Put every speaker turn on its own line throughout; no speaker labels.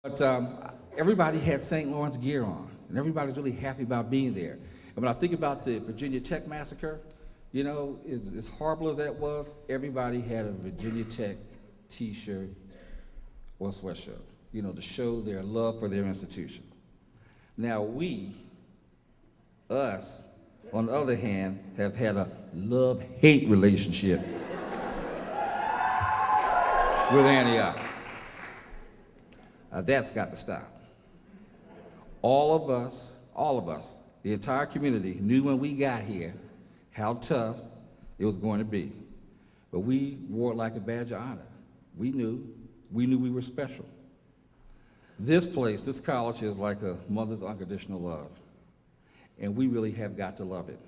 But everybody had St. Lawrence gear on, and everybody's really happy about being there. And when I think about the Virginia Tech massacre, as horrible as that was, everybody had a Virginia Tech T-shirt or sweatshirt, to show their love for their institution. Now us, on the other hand, have had a love-hate relationship with Antioch. That's got to stop. All of us, the entire community knew when we got here how tough it was going to be. But we wore it like a badge of honor. We knew we were special. This place, this college is like a mother's unconditional love. And we really have got to love it.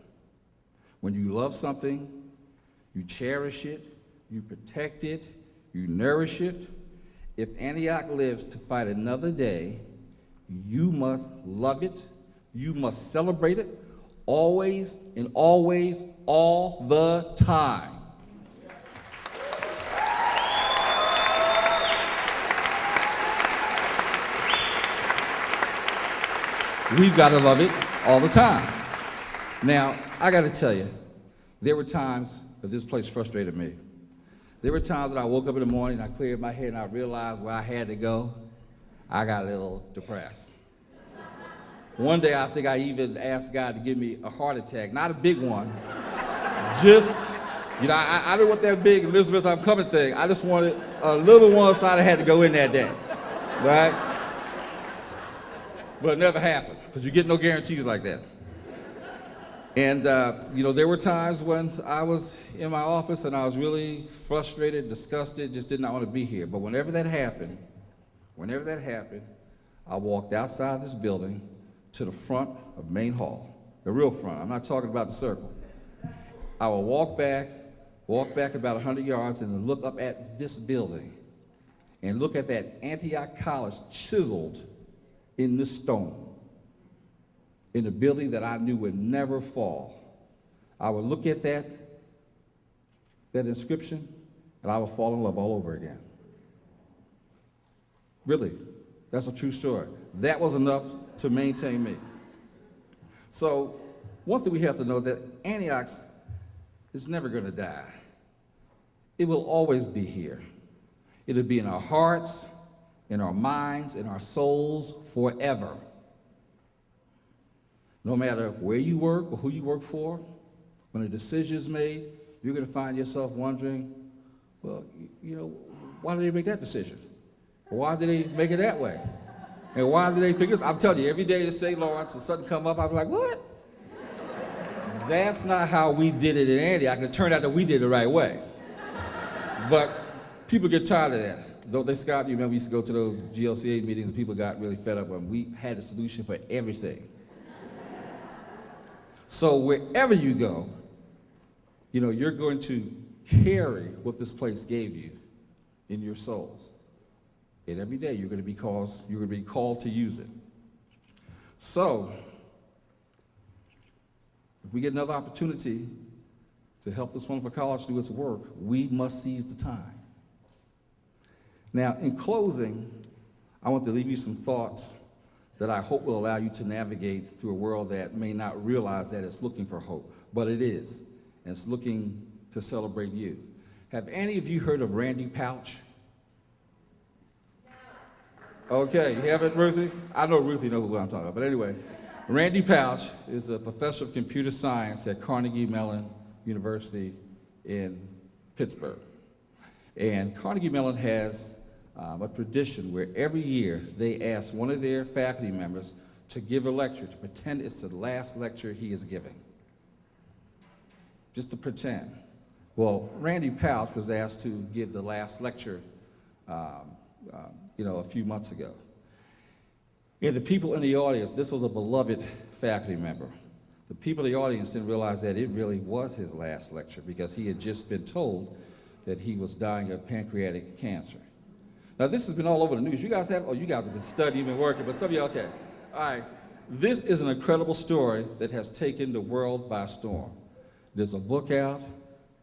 When you love something, you cherish it, you protect it, you nourish it. If Antioch lives to fight another day, you must love it, you must celebrate it, always and always, all the time. We've got to love it all the time. Now, I got to tell you, there were times that this place frustrated me. There were times that I woke up in the morning, I cleared my head, and I realized where I had to go. I got a little depressed. One day, I think I even asked God to give me a heart attack, not a big one. Just, I didn't want that big Elizabeth I'm coming thing. I just wanted a little one, so I had to go in that day, right? But it never happened, because you get no guarantees like that. And, there were times when I was in my office and I was really frustrated, disgusted, just did not want to be here. But whenever that happened, I walked outside this building to the front of Main Hall, the real front. I'm not talking about the circle. I would walk back about 100 yards and look up at this building and look at that Antioch College chiseled in the stone, in a building that I knew would never fall. I would look at that inscription, and I would fall in love all over again. Really, that's a true story. That was enough to maintain me. So, one thing we have to know that Antioch is never going to die. It will always be here. It'll be in our hearts, in our minds, in our souls forever. No matter where you work or who you work for, when a decision is made, you're going to find yourself wondering, well, why did they make that decision? Or why did they make it that way? And why did they figure it? I'm telling you, every day in St. Lawrence, and something come up, I'm like, what? That's not how we did it in Antioch. It turned out that we did it the right way. But people get tired of that. Don't they, Scott? You remember we used to go to those GLCA meetings and people got really fed up when we had a solution for everything. So wherever you go, you're going to carry what this place gave you in your souls. And every day you're going to be called to use it. So, if we get another opportunity to help this wonderful college do its work, we must seize the time. Now, in closing, I want to leave you some thoughts that I hope will allow you to navigate through a world that may not realize that it's looking for hope, but it is, and it's looking to celebrate you. Have any of you heard of Randy Pouch? Okay, you haven't, Ruthie? I know Ruthie knows who I'm talking about, but anyway, Randy Pouch is a professor of computer science at Carnegie Mellon University in Pittsburgh. And Carnegie Mellon has a tradition where every year they ask one of their faculty members to give a lecture, to pretend it's the last lecture he is giving. Just to pretend. Well, Randy Pouch was asked to give the last lecture a few months ago. And the people in the audience, this was a beloved faculty member. The people in the audience didn't realize that it really was his last lecture because he had just been told that he was dying of pancreatic cancer. Now, this has been all over the news. You guys have been studying, you've been working, but some of you, okay. All right, this is an incredible story that has taken the world by storm. There's a book out,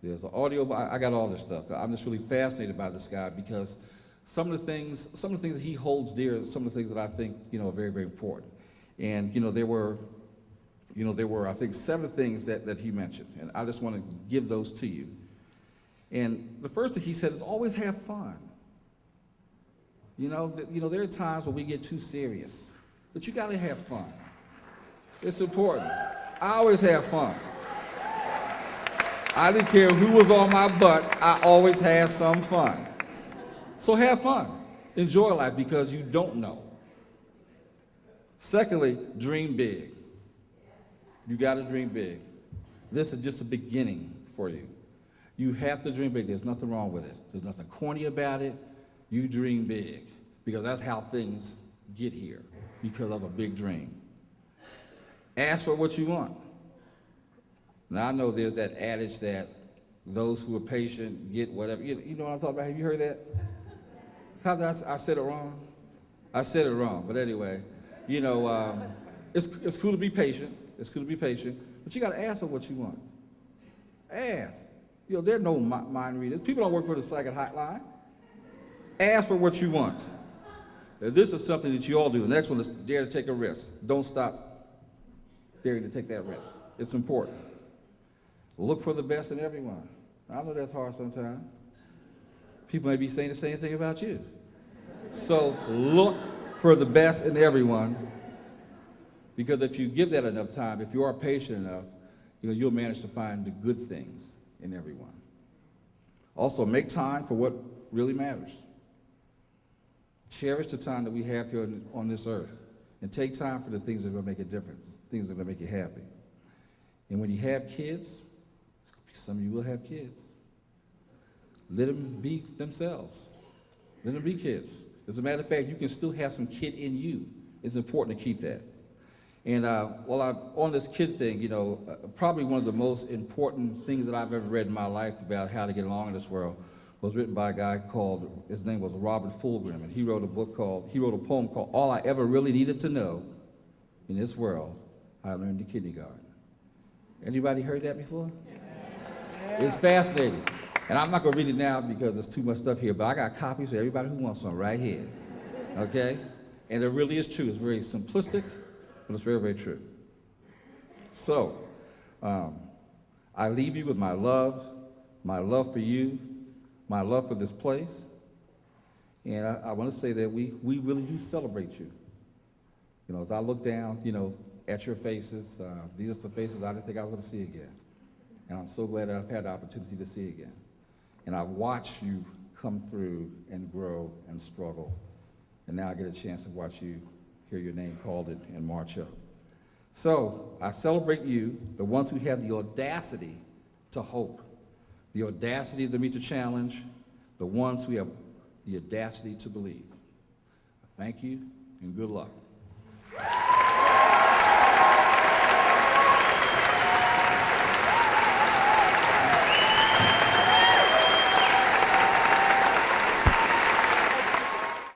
there's an audio, I got all this stuff. I'm just really fascinated by this guy because some of the things that he holds dear, some of the things that I think, are very, very important. And, there were, I think, 7 things that he mentioned, and I just want to give those to you. And the first thing he said is always have fun. There are times when we get too serious, but you got to have fun. It's important. I always have fun. I didn't care who was on my butt, I always had some fun. So have fun. Enjoy life because you don't know. Secondly, dream big. You got to dream big. This is just a beginning for you. You have to dream big. There's nothing wrong with it. There's nothing corny about it. You dream big because that's how things get here, because of a big dream. Ask for what you want. Now, I know there's that adage that those who are patient get whatever. You know what I'm talking about? Have you heard that? How did I said it wrong? I said it wrong, but anyway, it's cool to be patient. It's cool to be patient, but you got to ask for what you want. Ask. There are no mind readers. People don't work for the psychic hotline. Ask for what you want. Now, this is something that you all do. The next one is dare to take a risk. Don't stop daring to take that risk. It's important. Look for the best in everyone. I know that's hard sometimes. People may be saying the same thing about you. So look for the best in everyone, because if you give that enough time, if you are patient enough, you'll manage to find the good things in everyone. Also, make time for what really matters. Cherish the time that we have here on this earth, and take time for the things that are going to make a difference, things that are going to make you happy. And when you have kids, some of you will have kids, let them be themselves. Let them be kids. As a matter of fact, you can still have some kid in you. It's important to keep that. And while I'm on this kid thing, probably one of the most important things that I've ever read in my life about how to get along in this world was written by a guy called, his name was Robert Fulghum, and he wrote a poem called All I Ever Really Needed to Know in This World, I Learned in Kindergarten. Anybody heard that before? Yeah. It's fascinating. And I'm not going to read it now because there's too much stuff here, but I got copies for everybody who wants one right here. Okay? And it really is true. It's very simplistic, but it's very, very true. So, I leave you with my love for you, my love for this place. And I want to say that we really do celebrate you. As I look down, at your faces, these are some faces I didn't think I was going to see again. And I'm so glad that I've had the opportunity to see again. And I've watched you come through and grow and struggle. And now I get a chance to watch you hear your name called and march up. So I celebrate you, the ones who have the audacity to hope, the audacity to meet the challenge, the ones who have the audacity to believe. Thank you and good luck.